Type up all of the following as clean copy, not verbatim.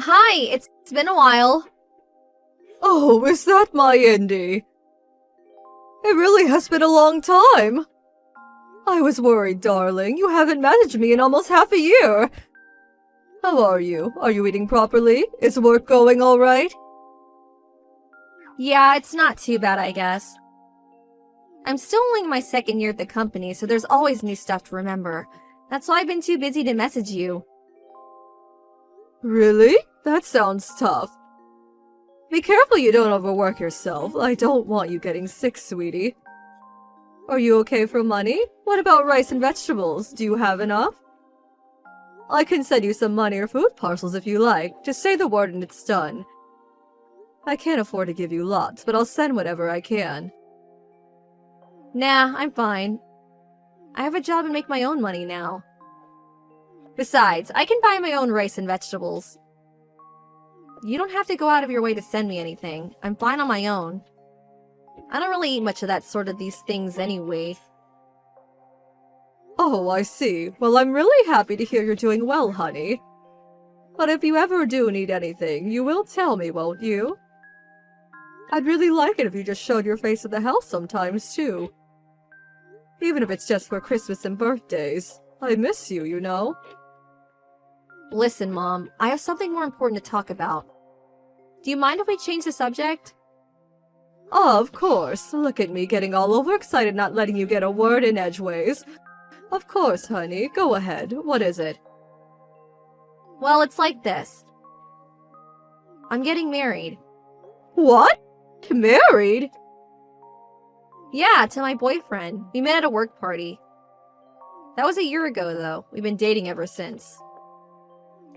Hi, it's been a while. Oh, is that my Indy? It really has been a long time. I was worried, darling. You haven't messaged me in almost half a year. How are you? Are you eating properly? Is work going all right? Yeah, it's not too bad, I guess. I'm still only in my second year at the company, so there's always new stuff to remember. That's why I've been too busy to message you. Really? That sounds tough. Be careful you don't overwork yourself. I don't want you getting sick, sweetie. Are you okay for money? What about rice and vegetables? Do you have enough? I can send you some money or food parcels if you like. Just say the word and it's done. I can't afford to give you lots, but I'll send whatever I can. Nah, I'm fine. I have a job and make my own money now. Besides, I can buy my own rice and vegetables. You don't have to go out of your way to send me anything. I'm fine on my own. I don't really eat much of that sort of these things anyway. Oh, I see. Well, I'm really happy to hear you're doing well, honey. But if you ever do need anything, you will tell me, won't you? I'd really like it if you just showed your face at the house sometimes, too. Even if it's just for Christmas and birthdays. I miss you, you know? Listen, Mom, I have something more important to talk about. Do you mind if we change the subject? Of course. Look at me getting all overexcited not letting you get a word in edgeways. Of course, honey. Go ahead. What is it? Well, it's like this. I'm getting married. What? Married? Yeah, to my boyfriend. We met at a work party. That was a year ago, though. We've been dating ever since.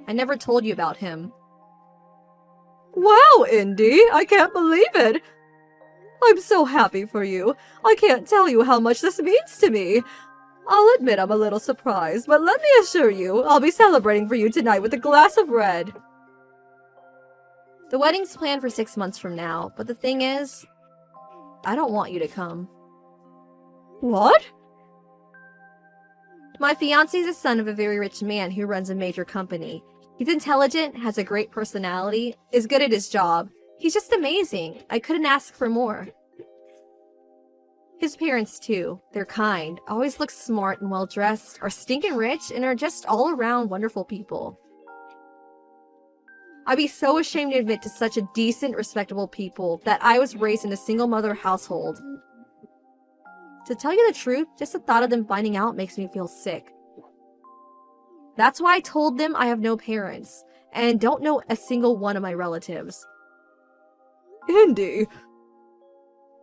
I never told you about him. Wow, Indy! I can't believe it! I'm so happy for you. I can't tell you how much this means to me. I'll admit I'm a little surprised, but let me assure you, I'll be celebrating for you tonight with a glass of red. The wedding's planned for 6 months from now, but the thing is, I don't want you to come. What? My fiancé is the son of a very rich man who runs a major company. He's intelligent, has a great personality, is good at his job. He's just amazing. I couldn't ask for more. His parents, too. They're kind, always look smart and well-dressed, are stinking rich, and are just all-around wonderful people. I'd be so ashamed to admit to such a decent, respectable people that I was raised in a single-mother household. To tell you the truth, just the thought of them finding out makes me feel sick. That's why I told them I have no parents, and don't know a single one of my relatives. Indy,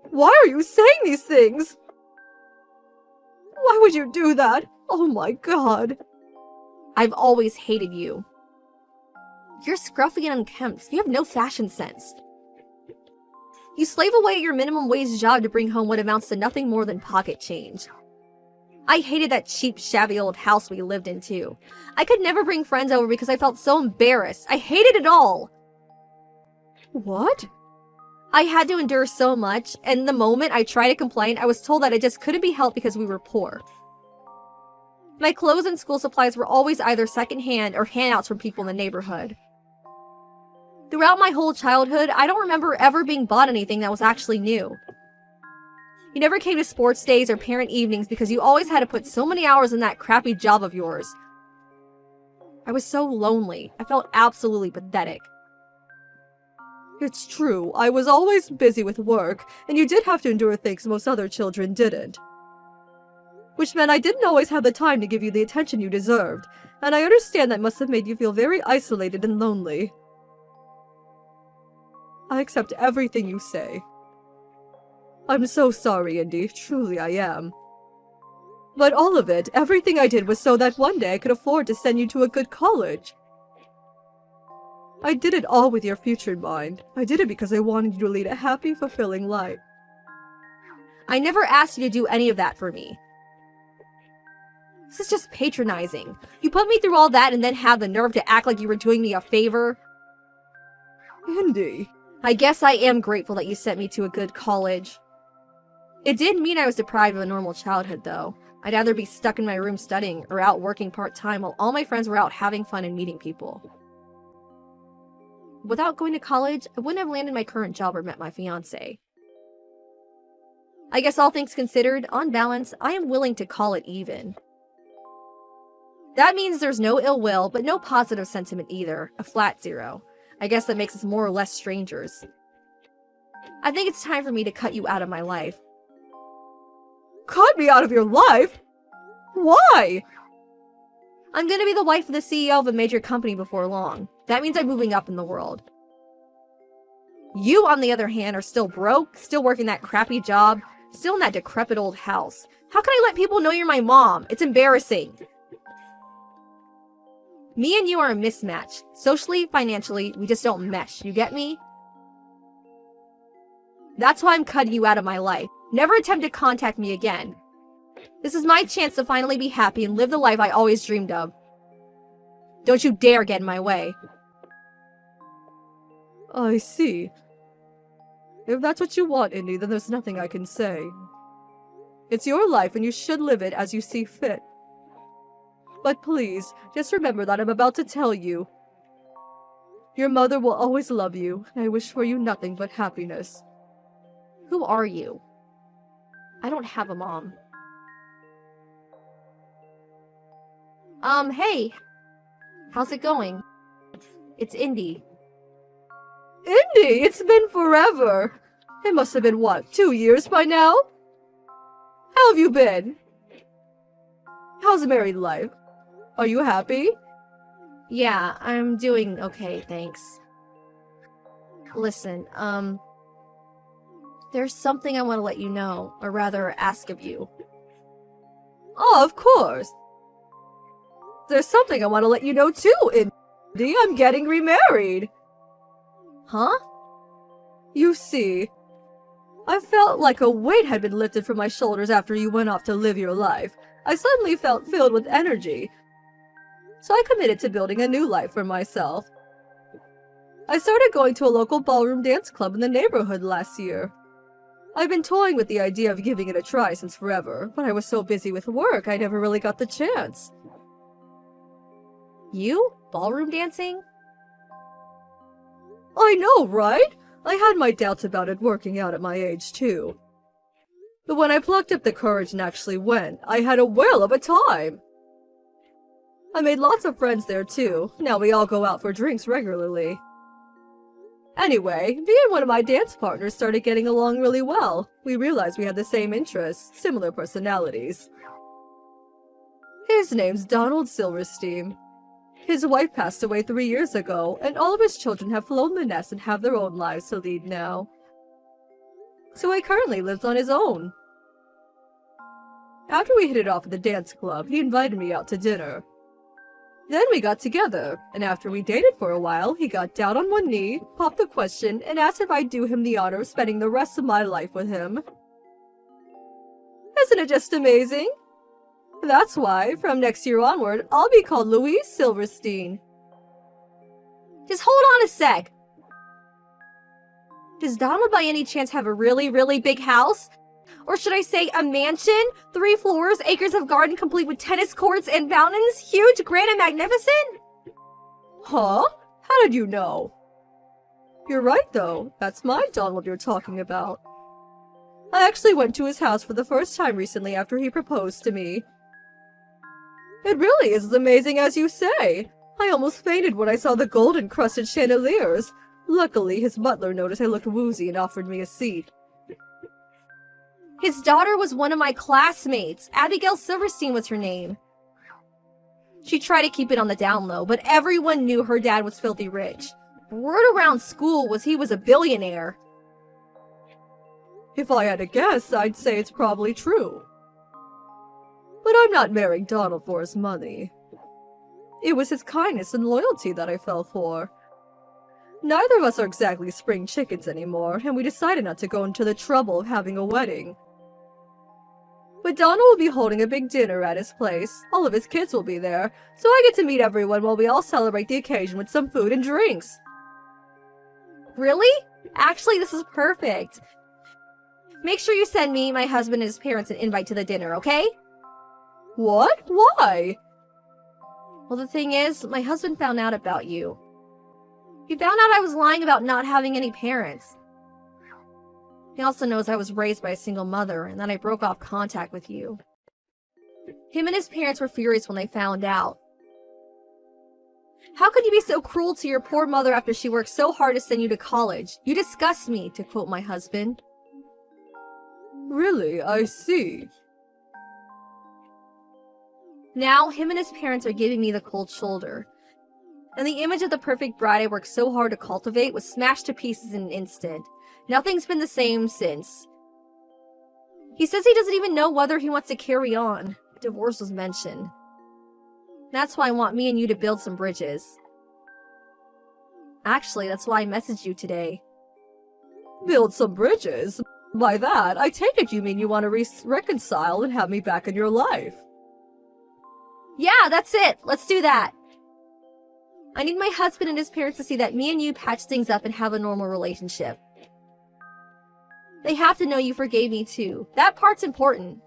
why are you saying these things? Why would you do that? Oh my god. I've always hated you. You're scruffy and unkempt. You have no fashion sense. You slave away at your minimum wage job to bring home what amounts to nothing more than pocket change. I hated that cheap, shabby old house we lived in, too. I could never bring friends over because I felt so embarrassed. I hated it all! What? I had to endure so much, and the moment I tried to complain, I was told that it just couldn't be helped because we were poor. My clothes and school supplies were always either secondhand or handouts from people in the neighborhood. Throughout my whole childhood, I don't remember ever being bought anything that was actually new. You never came to sports days or parent evenings because you always had to put so many hours in that crappy job of yours. I was so lonely. I felt absolutely pathetic. It's true, I was always busy with work, and you did have to endure things most other children didn't. Which meant I didn't always have the time to give you the attention you deserved, and I understand that must have made you feel very isolated and lonely. I accept everything you say. I'm so sorry, Indy. Truly I am. But all of it, everything I did was so that one day I could afford to send you to a good college. I did it all with your future in mind. I did it because I wanted you to lead a happy, fulfilling life. I never asked you to do any of that for me. This is just patronizing. You put me through all that and then have the nerve to act like you were doing me a favor? Indy. I guess I am grateful that you sent me to a good college. It did mean I was deprived of a normal childhood, though. I'd either be stuck in my room studying or out working part-time while all my friends were out having fun and meeting people. Without going to college, I wouldn't have landed my current job or met my fiancé. I guess all things considered, on balance, I am willing to call it even. That means there's no ill will, but no positive sentiment either. A flat 0. I guess that makes us more or less strangers. I think it's time for me to cut you out of my life. Cut me out of your life? Why? I'm gonna be the wife of the CEO of a major company before long. That means I'm moving up in the world. You, on the other hand, are still broke, still working that crappy job, still in that decrepit old house. How can I let people know you're my mom? It's embarrassing. Me and you are a mismatch. Socially, financially, we just don't mesh. You get me? That's why I'm cutting you out of my life. Never attempt to contact me again. This is my chance to finally be happy and live the life I always dreamed of. Don't you dare get in my way. I see. If that's what you want, Indy, then there's nothing I can say. It's your life and you should live it as you see fit. But please, just remember that I'm about to tell you. Your mother will always love you, and I wish for you nothing but happiness. Who are you? I don't have a mom. Hey. How's it going? It's Indy. Indy, it's been forever. It must have been, what, 2 years by now? How have you been? How's married life? Are you happy? Yeah, I'm doing okay, thanks. Listen, there's something I want to let you know, or rather ask of you. Oh, of course. There's something I want to let you know too, Indy. I'm getting remarried. Huh? You see, I felt like a weight had been lifted from my shoulders after you went off to live your life. I suddenly felt filled with energy. So I committed to building a new life for myself. I started going to a local ballroom dance club in the neighborhood last year. I've been toying with the idea of giving it a try since forever, but I was so busy with work I never really got the chance. You? Ballroom dancing? I know, right? I had my doubts about it working out at my age, too. But when I plucked up the courage and actually went, I had a whale of a time. I made lots of friends there, too. Now we all go out for drinks regularly. Anyway, me and one of my dance partners started getting along really well. We realized we had the same interests, similar personalities. His name's Donald Silverstein. His wife passed away 3 years ago, and all of his children have flown the nest and have their own lives to lead now. So he currently lives on his own. After we hit it off at the dance club, he invited me out to dinner. Then we got together, and after we dated for a while, he got down on one knee, popped the question, and asked if I'd do him the honor of spending the rest of my life with him. Isn't it just amazing? That's why, from next year onward, I'll be called Louise Silverstein. Just hold on a sec. Does Donald by any chance have a really, really big house? Or should I say a mansion? 3 floors, acres of garden complete with tennis courts and fountains? Huge, grand, and magnificent? Huh? How did you know? You're right, though. That's my Donald you're talking about. I actually went to his house for the first time recently after he proposed to me. It really is as amazing as you say. I almost fainted when I saw the gold-encrusted chandeliers. Luckily, his butler noticed I looked woozy and offered me a seat. His daughter was one of my classmates. Abigail Silverstein was her name. She tried to keep it on the down low, but everyone knew her dad was filthy rich. Word around school was he was a billionaire. If I had to guess, I'd say it's probably true. But I'm not marrying Donald for his money. It was his kindness and loyalty that I fell for. Neither of us are exactly spring chickens anymore, and we decided not to go into the trouble of having a wedding. But Donald will be holding a big dinner at his place. All of his kids will be there, so I get to meet everyone while we all celebrate the occasion with some food and drinks. Really? Actually, this is perfect. Make sure you send me, my husband, and his parents an invite to the dinner, okay? What? Why? Well, the thing is, my husband found out about you. He found out I was lying about not having any parents. He also knows I was raised by a single mother and that I broke off contact with you. Him and his parents were furious when they found out. How could you be so cruel to your poor mother after she worked so hard to send you to college? You disgust me, to quote my husband. Really, I see. Now, him and his parents are giving me the cold shoulder. And the image of the perfect bride I worked so hard to cultivate was smashed to pieces in an instant. Nothing's been the same since. He says he doesn't even know whether he wants to carry on. Divorce was mentioned. That's why I want me and you to build some bridges. Actually, that's why I messaged you today. Build some bridges? By that, I take it you mean you want to reconcile and have me back in your life. Yeah, that's it. Let's do that. I need my husband and his parents to see that me and you patch things up and have a normal relationship. They have to know you forgave me too. That part's important.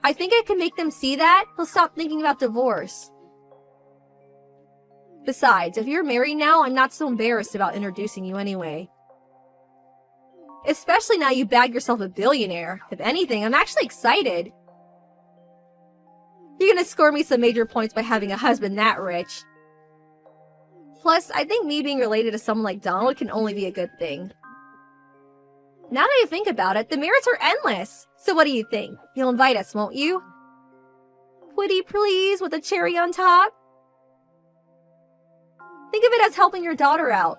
I think I can make them see that. They'll stop thinking about divorce. Besides, if you're married now, I'm not so embarrassed about introducing you anyway. Especially now you bagged yourself a billionaire. If anything, I'm actually excited. You're gonna score me some major points by having a husband that rich. Plus, I think me being related to someone like Donald can only be a good thing. Now that I think about it, the merits are endless. So what do you think? You'll invite us, won't you? Pretty please, with a cherry on top? Think of it as helping your daughter out.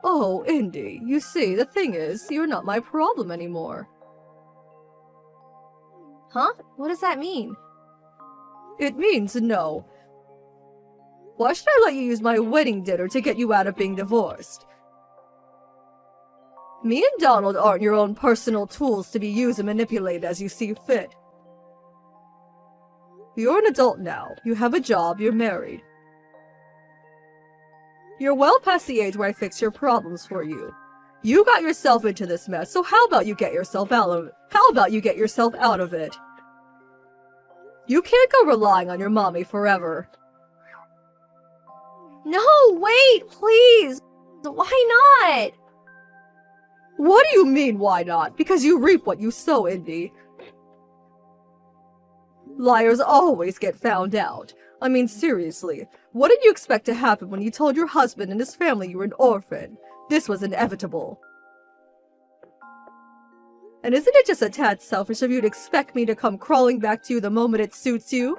Oh, Indy, you see, the thing is, you're not my problem anymore. Huh? What does that mean? It means no. Why should I let you use my wedding dinner to get you out of being divorced? Me and Donald aren't your own personal tools to be used and manipulated as you see fit. You're an adult now. You have a job, you're married. You're well past the age where I fix your problems for you. You got yourself into this mess, so how about you get yourself out of it? How about you get yourself out of it? You can't go relying on your mommy forever. No, wait, please. Why not? What do you mean, why not? Because you reap what you sow, Indy. Liars always get found out. I mean, seriously, what did you expect to happen when you told your husband and his family you were an orphan? This was inevitable. And isn't it just a tad selfish of you to expect me to come crawling back to you the moment it suits you?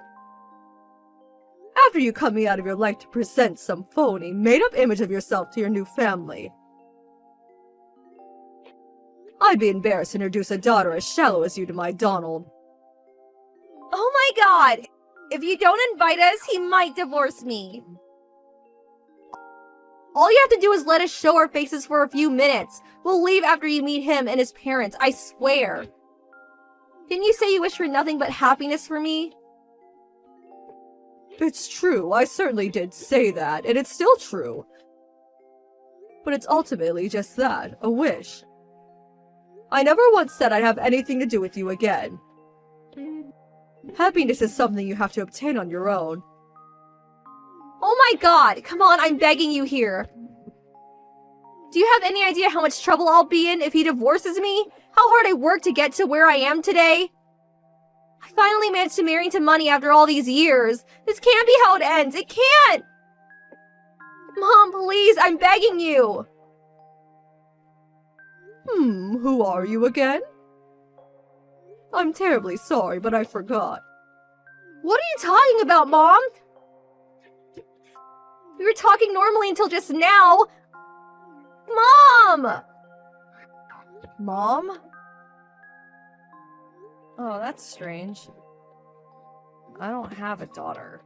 After you cut me out of your life to present some phony, made-up image of yourself to your new family. I'd be embarrassed to introduce a daughter as shallow as you to my Donald. Oh my god! If you don't invite us, he might divorce me. All you have to do is let us show our faces for a few minutes. We'll leave after you meet him and his parents, I swear. Didn't you say you wish for nothing but happiness for me? It's true, I certainly did say that, and it's still true. But it's ultimately just that, a wish. I never once said I'd have anything to do with you again. Happiness is something you have to obtain on your own. Oh my god, come on, I'm begging you here. Do you have any idea how much trouble I'll be in if he divorces me? How hard I worked to get to where I am today? I finally managed to marry into money after all these years. This can't be how it ends. It can't! Mom, please, I'm begging you. Who are you again? I'm terribly sorry, but I forgot. What are you talking about, Mom? We were talking normally until just now. Mom! Mom? Oh, that's strange. I don't have a daughter.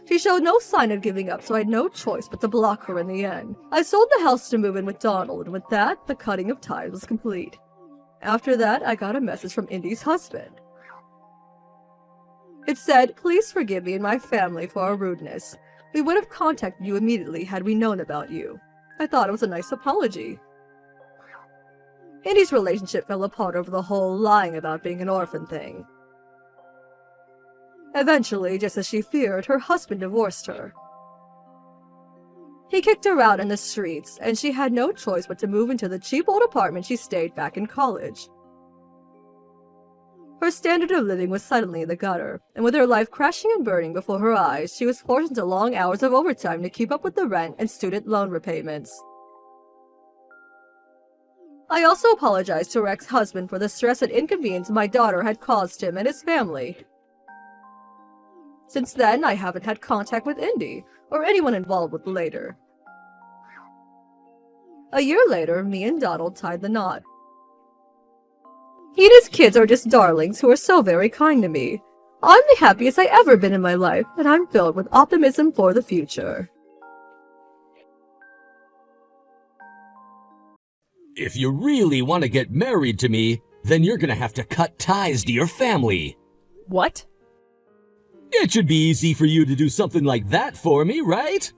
She showed no sign of giving up, so I had no choice but to block her in the end. I sold the house to move in with Donald, and with that, the cutting of ties was complete. After that, I got a message from Indy's husband. It said, "Please forgive me and my family for our rudeness. We would have contacted you immediately had we known about you." I thought it was a nice apology. Indy's relationship fell apart over the whole lying about being an orphan thing. Eventually, just as she feared, her husband divorced her. He kicked her out in the streets, and she had no choice but to move into the cheap old apartment she stayed back in college. Her standard of living was suddenly in the gutter, and with her life crashing and burning before her eyes, she was forced into long hours of overtime to keep up with the rent and student loan repayments. I also apologized to her ex-husband for the stress and inconvenience my daughter had caused him and his family. Since then, I haven't had contact with Indy, or anyone involved with Later. A year later, me and Donald tied the knot. He and his kids are just darlings who are so very kind to me. I'm the happiest I've ever been in my life, and I'm filled with optimism for the future. If you really want to get married to me, then you're gonna have to cut ties to your family. What? It should be easy for you to do something like that for me, right?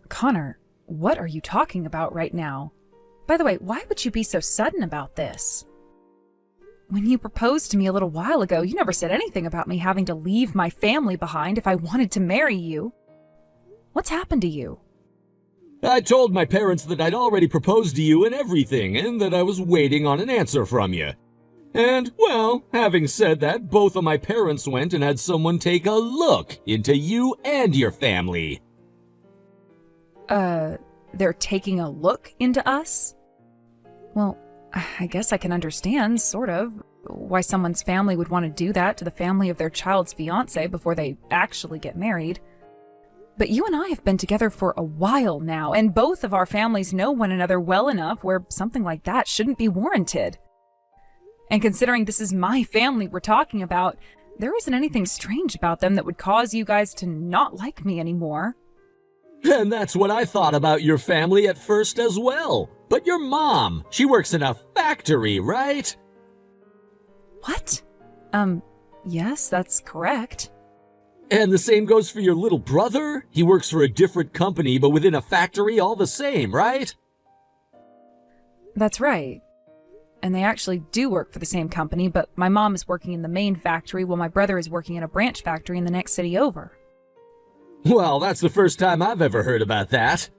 Connor, what are you talking about right now? By the way, why would you be so sudden about this? When you proposed to me a little while ago, you never said anything about me having to leave my family behind if I wanted to marry you. What's happened to you? I told my parents that I'd already proposed to you and everything, and that I was waiting on an answer from you. And, well, having said that, both of my parents went and had someone take a look into you and your family. They're taking a look into us? Well, I guess I can understand, sort of, why someone's family would want to do that to the family of their child's fiancé before they actually get married. But you and I have been together for a while now, and both of our families know one another well enough where something like that shouldn't be warranted. And considering this is my family we're talking about, there isn't anything strange about them that would cause you guys to not like me anymore. And that's what I thought about your family at first as well. But your mom, she works in a factory, right? What? Yes, that's correct. And the same goes for your little brother? He works for a different company, but within a factory all the same, right? That's right. And they actually do work for the same company, but my mom is working in the main factory while my brother is working in a branch factory in the next city over. Well, that's the first time I've ever heard about that.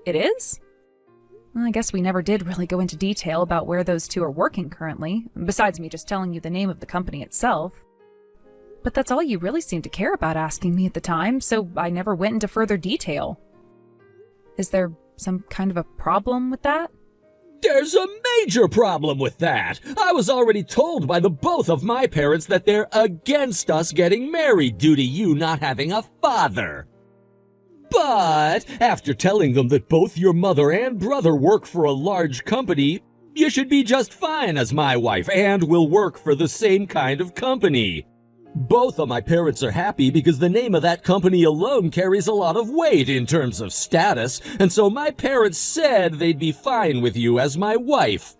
It is? Well, I guess we never did really go into detail about where those two are working currently, besides me just telling you the name of the company itself. But that's all you really seemed to care about asking me at the time, so I never went into further detail. Is there some kind of a problem with that? There's a major problem with that. I was already told by the both of my parents that they're against us getting married due to you not having a father. But after telling them that both your mother and brother work for a large company, you should be just fine as my wife and will work for the same kind of company. Both of my parents are happy because the name of that company alone carries a lot of weight in terms of status, and so my parents said they'd be fine with you as my wife.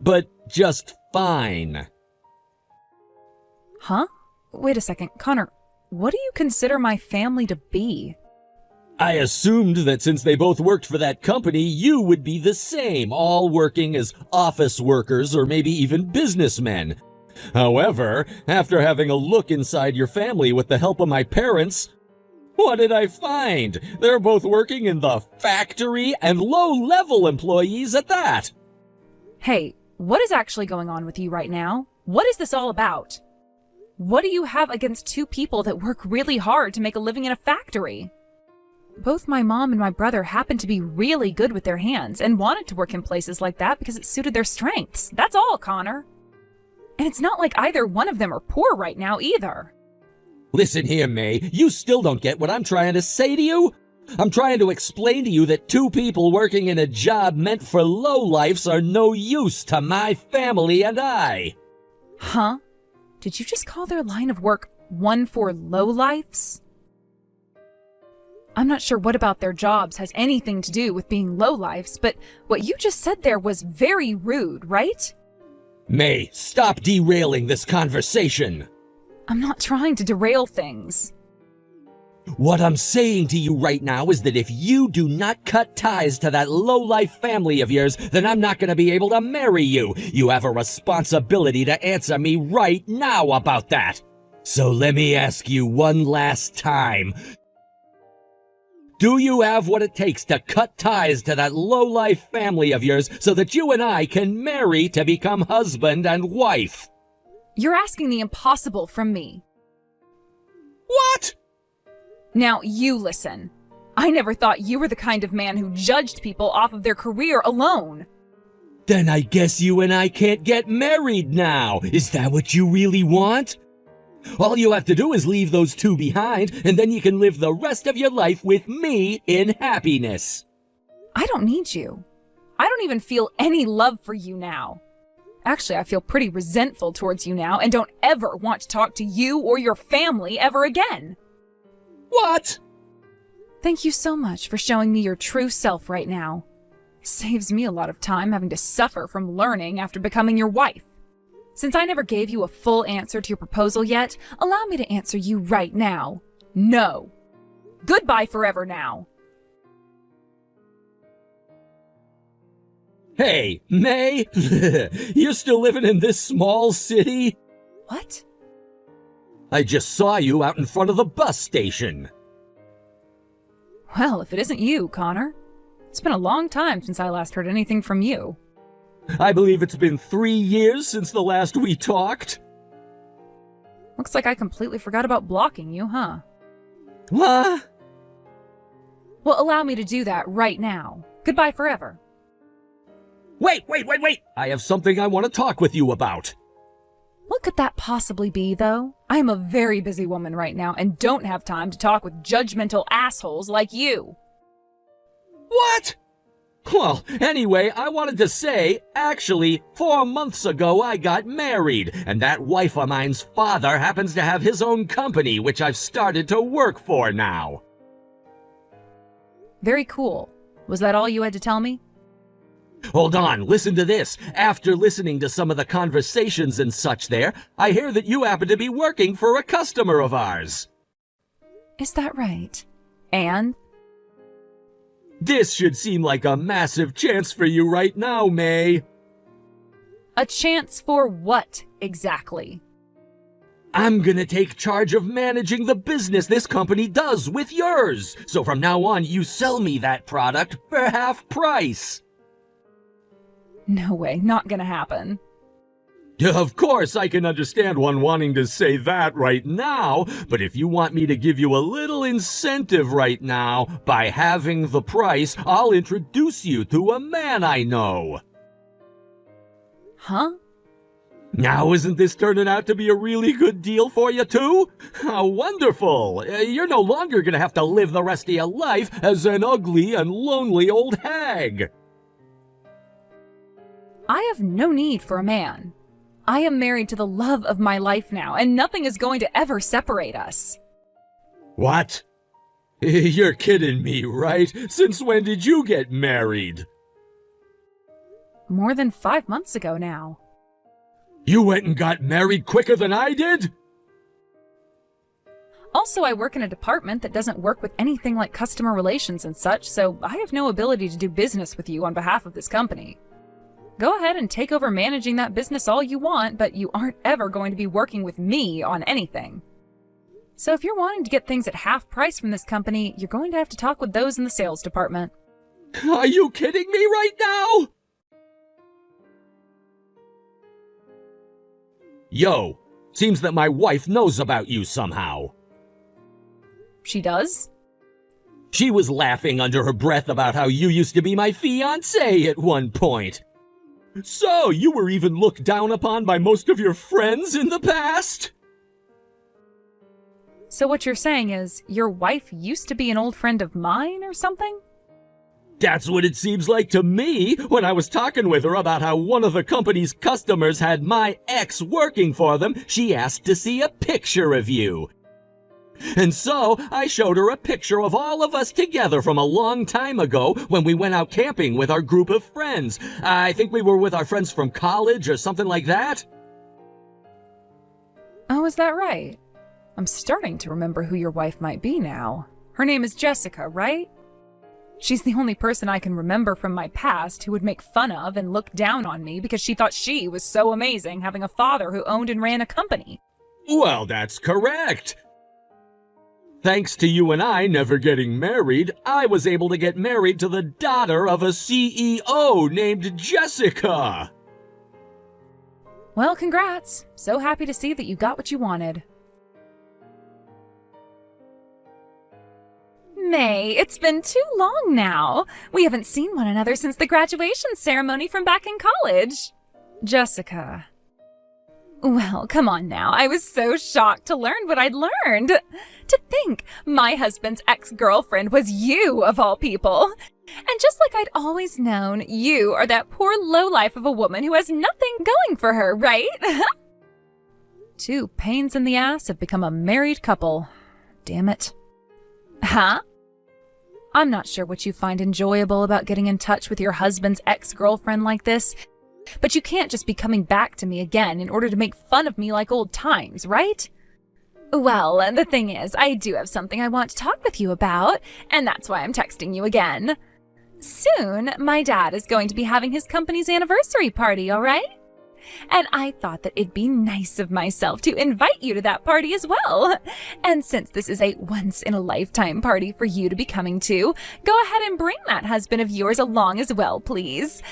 But just fine. Huh? Wait a second, Connor, what do you consider my family to be? I assumed that since they both worked for that company, you would be the same, all working as office workers or maybe even businessmen. However, after having a look inside your family with the help of my parents, what did I find? They're both working in the factory and low-level employees at that. Hey, what is actually going on with you right now? What is this all about? What do you have against two people that work really hard to make a living in a factory? Both my mom and my brother happen to be really good with their hands and wanted to work in places like that because it suited their strengths. That's all, Connor. And it's not like either one of them are poor right now either. Listen here, May, you still don't get what I'm trying to say to you? I'm trying to explain to you that two people working in a job meant for lowlifes are no use to my family and I. Huh? Did you just call their line of work one for lowlifes? I'm not sure what about their jobs has anything to do with being lowlifes, but what you just said there was very rude, right? May, stop derailing this conversation. I'm not trying to derail things. What I'm saying to you right now is that if you do not cut ties to that low-life family of yours, then I'm not going to be able to marry you. You have a responsibility to answer me right now about that. So let me ask you one last time. Do you have what it takes to cut ties to that low-life family of yours so that you and I can marry to become husband and wife? You're asking the impossible from me. What? Now, you listen. I never thought you were the kind of man who judged people off of their career alone. Then I guess you and I can't get married now. Is that what you really want? All you have to do is leave those two behind, and then you can live the rest of your life with me in happiness. I don't need you. I don't even feel any love for you now. Actually, I feel pretty resentful towards you now and don't ever want to talk to you or your family ever again. What? Thank you so much for showing me your true self right now. Saves me a lot of time having to suffer from learning after becoming your wife. Since I never gave you a full answer to your proposal yet, allow me to answer you right now. No. Goodbye forever now. Hey, May, you're still living in this small city? What? I just saw you out in front of the bus station. Well, if it isn't you, Connor. It's been a long time since I last heard anything from you. I believe it's been 3 years since the last we talked. Looks like I completely forgot about blocking you, huh? What? Well, allow me to do that right now. Goodbye forever. Wait! I have something I want to talk with you about. What could that possibly be, though? I am a very busy woman right now and don't have time to talk with judgmental assholes like you. What? Well, anyway, I wanted to say, actually, 4 months ago I got married, and that wife of mine's father happens to have his own company, which I've started to work for now. Very cool. Was that all you had to tell me? Hold on, listen to this. After listening to some of the conversations and such there, I hear that you happen to be working for a customer of ours. Is that right? And? This should seem like a massive chance for you right now, May. A chance for what, exactly? I'm gonna take charge of managing the business this company does with yours. So from now on, you sell me that product for half price. No way, not gonna happen. Of course, I can understand one wanting to say that right now, but if you want me to give you a little incentive right now, by halving the price, I'll introduce you to a man I know. Huh? Now, isn't this turning out to be a really good deal for you, too? How wonderful! You're no longer gonna have to live the rest of your life as an ugly and lonely old hag. I have no need for a man. I am married to the love of my life now, and nothing is going to ever separate us. What? You're kidding me, right? Since when did you get married? More than 5 months ago now. You went and got married quicker than I did? Also, I work in a department that doesn't work with anything like customer relations and such, so I have no ability to do business with you on behalf of this company. Go ahead and take over managing that business all you want, but you aren't ever going to be working with me on anything. So if you're wanting to get things at half price from this company, you're going to have to talk with those in the sales department. Are you kidding me right now? Yo, seems that my wife knows about you somehow. She does? She was laughing under her breath about how you used to be my fiancé at one point. So, you were even looked down upon by most of your friends in the past? So what you're saying is, your wife used to be an old friend of mine or something? That's what it seems like to me when I was talking with her about how one of the company's customers had my ex working for them. She asked to see a picture of you. And so, I showed her a picture of all of us together from a long time ago when we went out camping with our group of friends. I think we were with our friends from college or something like that. Oh, is that right? I'm starting to remember who your wife might be now. Her name is Jessica, right? She's the only person I can remember from my past who would make fun of and look down on me because she thought she was so amazing having a father who owned and ran a company. Well, that's correct. Thanks to you and I never getting married, I was able to get married to the daughter of a CEO named Jessica. Well, congrats. So happy to see that you got what you wanted. May, it's been too long now. We haven't seen one another since the graduation ceremony from back in college. Jessica. Well, come on now. I was so shocked to learn what I'd learned. To think my husband's ex-girlfriend was you, of all people. And just like I'd always known, you are that poor lowlife of a woman who has nothing going for her, right? Two pains in the ass have become a married couple. Damn it. Huh? I'm not sure what you find enjoyable about getting in touch with your husband's ex-girlfriend like this, but you can't just be coming back to me again in order to make fun of me like old times, right? Well, the thing is, I do have something I want to talk with you about, and that's why I'm texting you again. Soon, my dad is going to be having his company's anniversary party, all right? And I thought that it'd be nice of myself to invite you to that party as well. And since this is a once-in-a-lifetime party for you to be coming to, go ahead and bring that husband of yours along as well, please.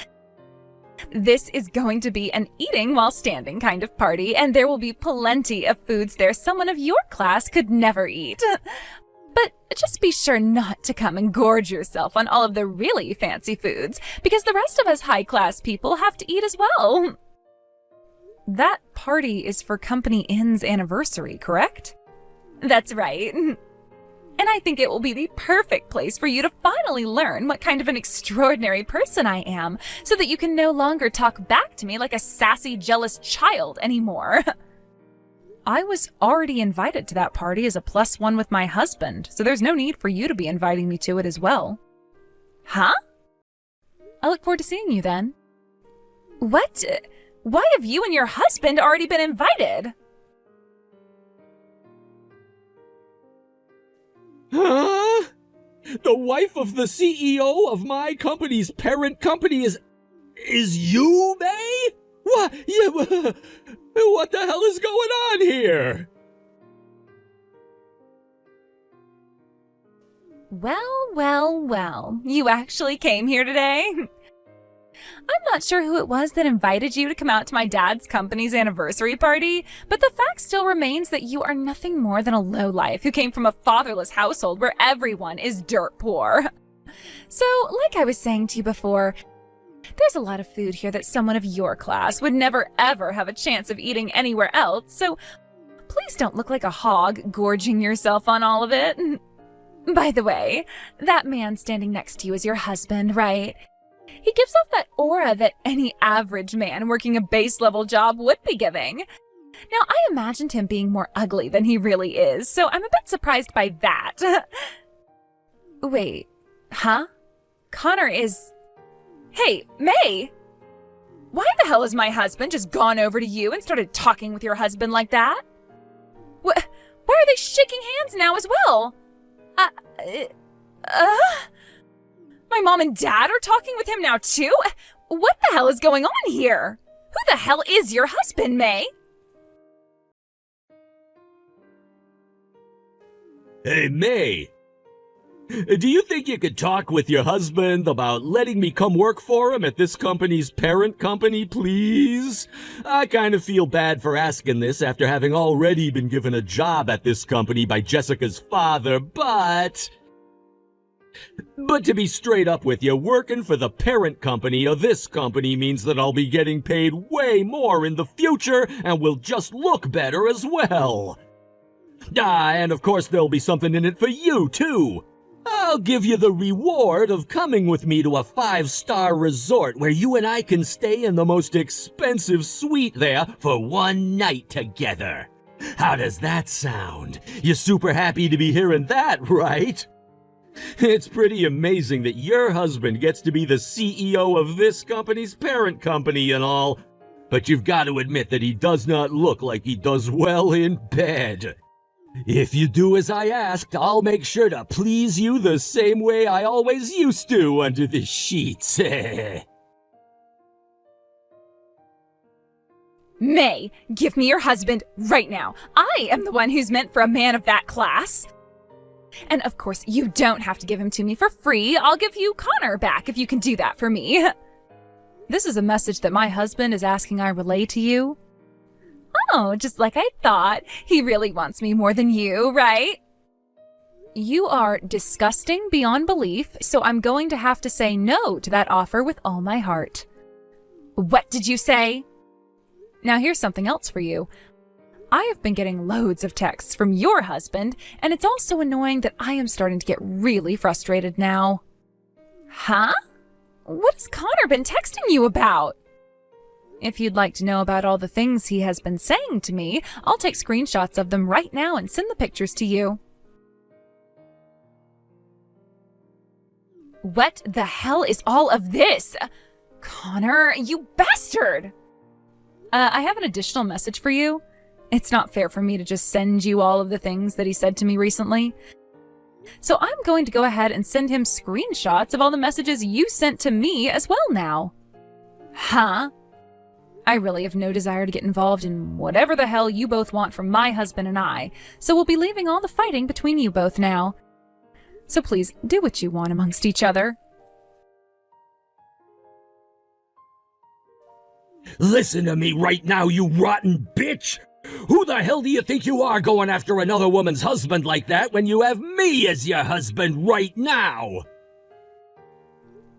This is going to be an eating while standing kind of party, and there will be plenty of foods there someone of your class could never eat. But just be sure not to come and gorge yourself on all of the really fancy foods, because the rest of us high-class people have to eat as well. That party is for Company Inn's anniversary, correct? That's right. And I think it will be the perfect place for you to finally learn what kind of an extraordinary person I am, so that you can no longer talk back to me like a sassy, jealous child anymore. I was already invited to that party as a +1 with my husband, so there's no need for you to be inviting me to it as well. Huh? I look forward to seeing you then. What? Why have you and your husband already been invited? Huh? The wife of the CEO of my company's parent company is you, May? What? Yeah, what the hell is going on here? Well, you actually came here today? I'm not sure who it was that invited you to come out to my dad's company's anniversary party, but the fact still remains that you are nothing more than a lowlife who came from a fatherless household where everyone is dirt poor. So, like I was saying to you before, there's a lot of food here that someone of your class would never ever have a chance of eating anywhere else, so please don't look like a hog gorging yourself on all of it. By the way, that man standing next to you is your husband, right? He gives off that aura that any average man working a base-level job would be giving. Now, I imagined him being more ugly than he really is, so I'm a bit surprised by that. Wait, huh? Connor is... Hey, May! Why the hell has my husband just gone over to you and started talking with your husband like that? Why are they shaking hands now as well? My mom and dad are talking with him now too? What the hell is going on here? Who the hell is your husband, May? Hey, May. Do you think you could talk with your husband about letting me come work for him at this company's parent company, please? I kind of feel bad for asking this after having already been given a job at this company by Jessica's father, but to be straight up with you, working for the parent company of this company means that I'll be getting paid way more in the future and will just look better as well. And of course there'll be something in it for you, too. I'll give you the reward of coming with me to a 5-star resort where you and I can stay in the most expensive suite there for one night together. How does that sound? You're super happy to be hearing that, right? It's pretty amazing that your husband gets to be the CEO of this company's parent company and all, but you've got to admit that he does not look like he does well in bed. If you do as I asked, I'll make sure to please you the same way I always used to under the sheets. May, give me your husband right now. I am the one who's meant for a man of that class. And of course, you don't have to give him to me for free. I'll give you Connor back if you can do that for me. This is a message that my husband is asking I relay to you. Oh, just like I thought. He really wants me more than you, right? You are disgusting beyond belief, so I'm going to have to say no to that offer with all my heart. What did you say? Now here's something else for you. I have been getting loads of texts from your husband, and it's also annoying that I am starting to get really frustrated now. Huh? What has Connor been texting you about? If you'd like to know about all the things he has been saying to me, I'll take screenshots of them right now and send the pictures to you. What the hell is all of this? Connor, you bastard! I have an additional message for you. It's not fair for me to just send you all of the things that he said to me recently. So I'm going to go ahead and send him screenshots of all the messages you sent to me as well now. Huh? I really have no desire to get involved in whatever the hell you both want from my husband and I, so we'll be leaving all the fighting between you both now. So please, do what you want amongst each other. Listen to me right now, you rotten bitch! Who the hell do you think you are going after another woman's husband like that when you have me as your husband right now?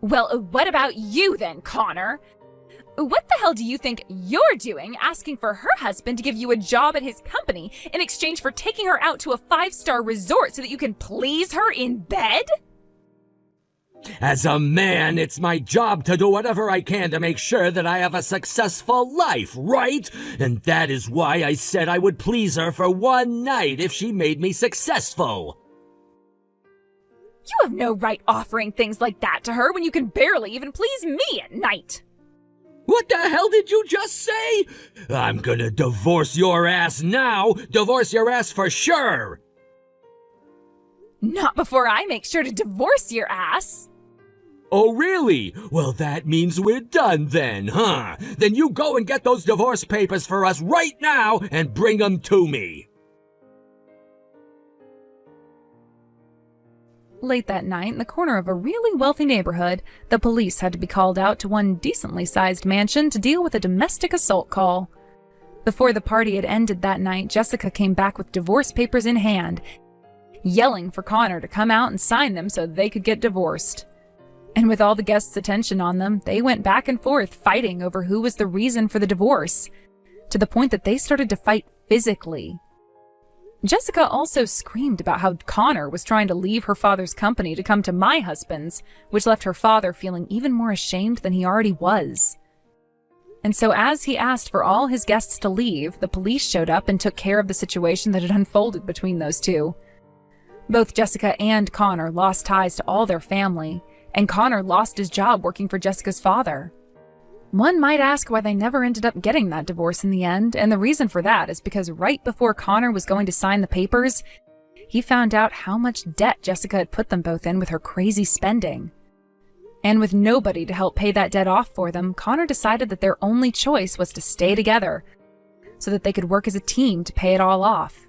Well, what about you then, Connor? What the hell do you think you're doing asking for her husband to give you a job at his company in exchange for taking her out to a 5-star resort so that you can please her in bed? As a man, it's my job to do whatever I can to make sure that I have a successful life, right? And that is why I said I would please her for one night if she made me successful. You have no right offering things like that to her when you can barely even please me at night. What the hell did you just say? I'm gonna divorce your ass now. Divorce your ass for sure. Not before I make sure to divorce your ass. Oh, really? Well, that means we're done then, huh? Then you go and get those divorce papers for us right now and bring them to me. Late that night, in the corner of a really wealthy neighborhood, the police had to be called out to one decently sized mansion to deal with a domestic assault call. Before the party had ended that night, Jessica came back with divorce papers in hand, yelling for Connor to come out and sign them so they could get divorced. And with all the guests' attention on them, they went back and forth fighting over who was the reason for the divorce, to the point that they started to fight physically. Jessica also screamed about how Connor was trying to leave her father's company to come to my husband's, which left her father feeling even more ashamed than he already was. And so as he asked for all his guests to leave, the police showed up and took care of the situation that had unfolded between those two. Both Jessica and Connor lost ties to all their family, and Connor lost his job working for Jessica's father. One might ask why they never ended up getting that divorce in the end, and the reason for that is because right before Connor was going to sign the papers, he found out how much debt Jessica had put them both in with her crazy spending. And with nobody to help pay that debt off for them, Connor decided that their only choice was to stay together, so that they could work as a team to pay it all off.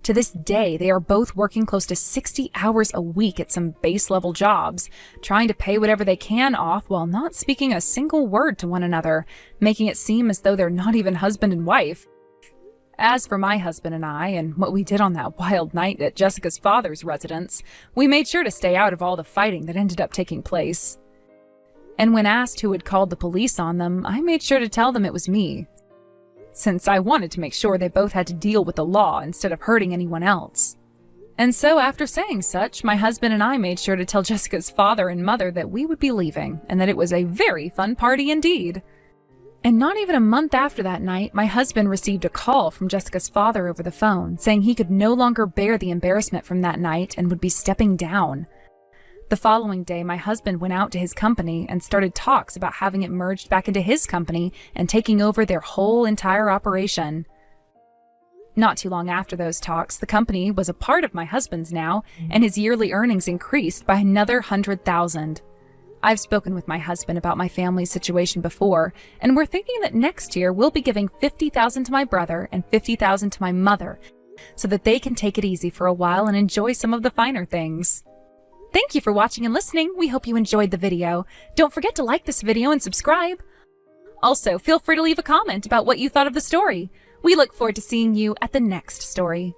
To this day, they are both working close to 60 hours a week at some base-level jobs, trying to pay whatever they can off while not speaking a single word to one another, making it seem as though they're not even husband and wife. As for my husband and I, and what we did on that wild night at Jessica's father's residence, we made sure to stay out of all the fighting that ended up taking place. And when asked who had called the police on them, I made sure to tell them it was me, since I wanted to make sure they both had to deal with the law instead of hurting anyone else. And so after saying such, my husband and I made sure to tell Jessica's father and mother that we would be leaving, and that it was a very fun party indeed. And not even a month after that night, my husband received a call from Jessica's father over the phone, saying he could no longer bear the embarrassment from that night and would be stepping down. The following day, my husband went out to his company and started talks about having it merged back into his company and taking over their whole entire operation. Not too long after those talks, the company was a part of my husband's now, and his yearly earnings increased by another 100,000. I've spoken with my husband about my family's situation before, and we're thinking that next year we'll be giving 50,000 to my brother and 50,000 to my mother, so that they can take it easy for a while and enjoy some of the finer things. Thank you for watching and listening. We hope you enjoyed the video. Don't forget to like this video and subscribe. Also, feel free to leave a comment about what you thought of the story. We look forward to seeing you at the next story.